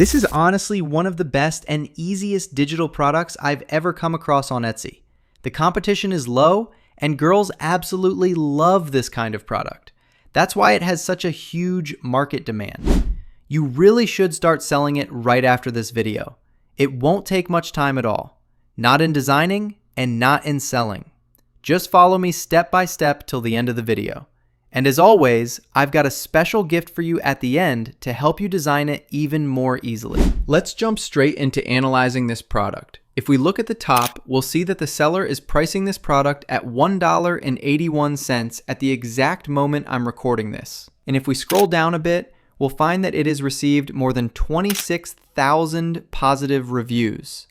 This is honestly one of the best and easiest digital products I've ever come across on Etsy. The competition is low, and girls absolutely love this kind of product. That's why it has such a huge market demand. You really should start selling it right after this video. It won't take much time at all. Not in designing and not in selling. Just follow me step by step till the end of the video. And as always, I've got a special gift for you at the end to help you design it even more easily. Let's jump straight into analyzing this product. If we look at the top, we'll see that the seller is pricing this product at $1.81 at the exact moment I'm recording this. And if we scroll down a bit, we'll find that it has received more than 26,000 positive reviews.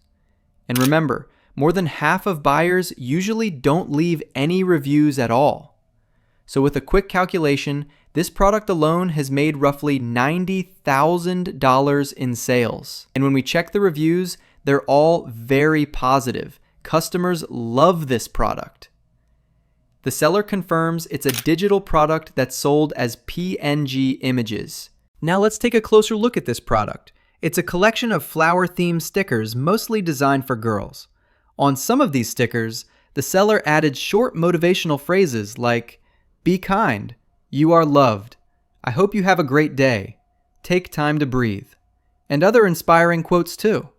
And remember, more than half of buyers usually don't leave any reviews at all. So with a quick calculation, this product alone has made roughly $90,000 in sales. And when we check the reviews, they're all very positive. Customers love this product. The seller confirms it's a digital product that's sold as PNG images. Now let's take a closer look at this product. It's a collection of flower-themed stickers mostly designed for girls. On some of these stickers, the seller added short motivational phrases like, "Be kind. You are loved. I hope you have a great day. Take time to breathe." And other inspiring quotes too.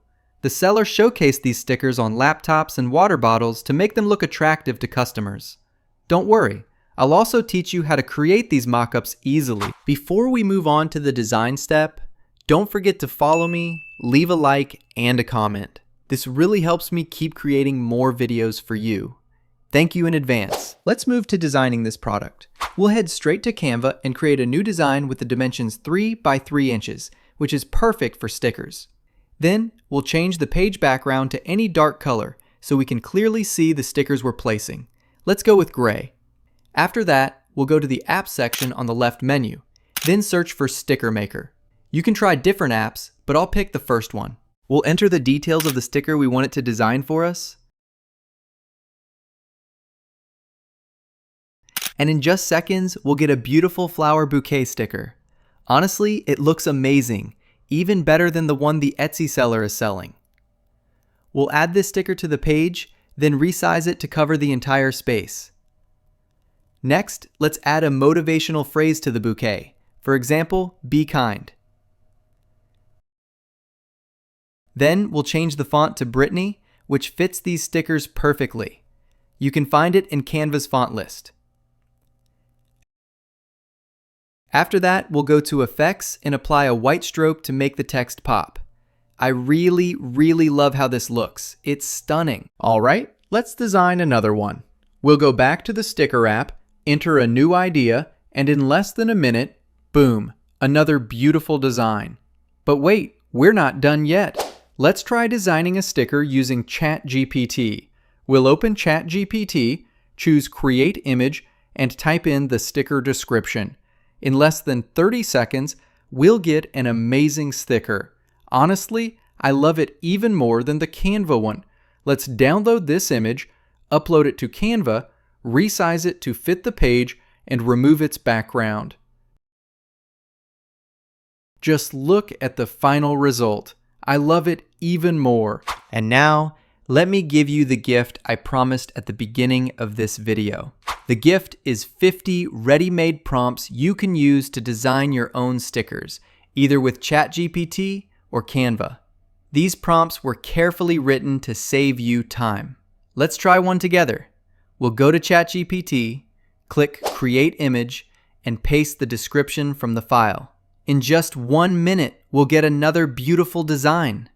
The seller showcased these stickers on laptops and water bottles to make them look attractive to customers. Don't worry, I'll also teach you how to create these mockups easily. Before we move on to the design step, don't forget to follow me, leave a like, and a comment. This really helps me keep creating more videos for you. Thank you in advance. Let's move to designing this product. We'll head straight to Canva and create a new design with the dimensions 3 by 3 inches, which is perfect for stickers. Then we'll change the page background to any dark color so we can clearly see the stickers we're placing. Let's go with gray. After that, we'll go to the apps section on the left menu, then search for Sticker Maker. You can try different apps, but I'll pick the first one. We'll enter the details of the sticker we want it to design for us. And in just seconds, we'll get a beautiful flower bouquet sticker. Honestly, it looks amazing, even better than the one the Etsy seller is selling. We'll add this sticker to the page, then resize it to cover the entire space. Next, let's add a motivational phrase to the bouquet. For example, "Be kind." Then we'll change the font to Brittany, which fits these stickers perfectly. You can find it in Canva's font list. After that, we'll go to Effects and apply a white stroke to make the text pop. I really love how this looks. It's stunning. All right, let's design another one. We'll go back to the sticker app, enter a new idea, and in less than a minute, boom, another beautiful design. But wait, we're not done yet. Let's try designing a sticker using ChatGPT. We'll open ChatGPT, choose Create Image, and type in the sticker description. In less than 30 seconds, we'll get an amazing sticker. Honestly, I love it even more than the Canva one. Let's download this image, upload it to Canva, resize it to fit the page, and remove its background. Just look at the final result. I love it even more. And now, let me give you the gift I promised at the beginning of this video. The gift is 50 ready-made prompts you can use to design your own stickers, either with ChatGPT or Canva. These prompts were carefully written to save you time. Let's try one together. We'll go to ChatGPT, click Create Image, and paste the description from the file. In just 1 minute, we'll get another beautiful design.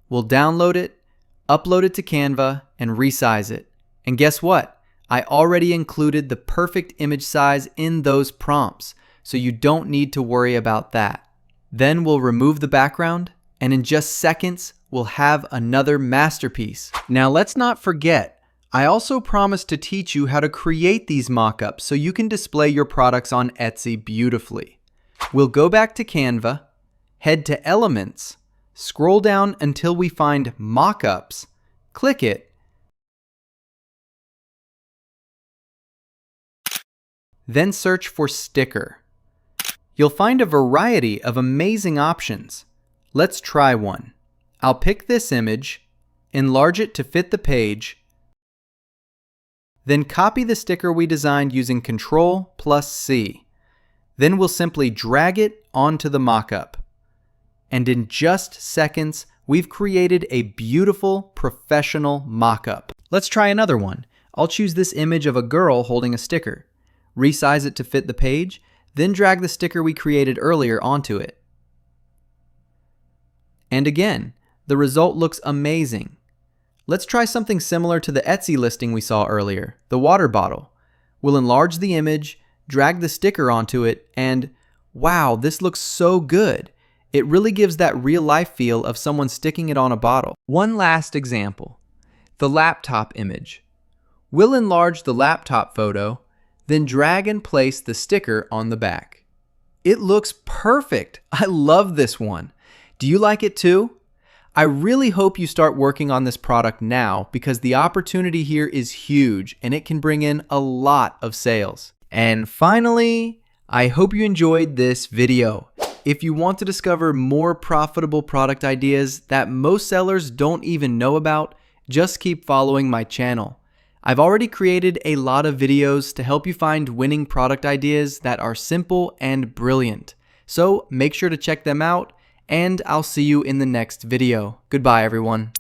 We'll download it, upload it to Canva, and resize it. And guess what? I already included the perfect image size in those prompts, so you don't need to worry about that. Then we'll remove the background, and in just seconds, we'll have another masterpiece. Now let's not forget, I also promised to teach you how to create these mockups so you can display your products on Etsy beautifully. We'll go back to Canva, head to Elements, scroll down until we find Mockups, click it, then search for Sticker. You'll find a variety of amazing options. Let's try one. I'll pick this image, enlarge it to fit the page, then copy the sticker we designed using Ctrl+C. Then we'll simply drag it onto the mockup. And in just seconds, we've created a beautiful, professional mockup. Let's try another one. I'll choose this image of a girl holding a sticker, resize it to fit the page, then drag the sticker we created earlier onto it. And again, the result looks amazing. Let's try something similar to the Etsy listing we saw earlier, the water bottle. We'll enlarge the image, drag the sticker onto it, and wow, this looks so good. It really gives that real-life feel of someone sticking it on a bottle. One last example, the laptop image. We'll enlarge the laptop photo, then drag and place the sticker on the back. It looks perfect. I love this one. Do you like it too? I really hope you start working on this product now because the opportunity here is huge and it can bring in a lot of sales. And finally, I hope you enjoyed this video. If you want to discover more profitable product ideas that most sellers don't even know about, just keep following my channel. I've already created a lot of videos to help you find winning product ideas that are simple and brilliant. So make sure to check them out, and I'll see you in the next video. Goodbye, everyone.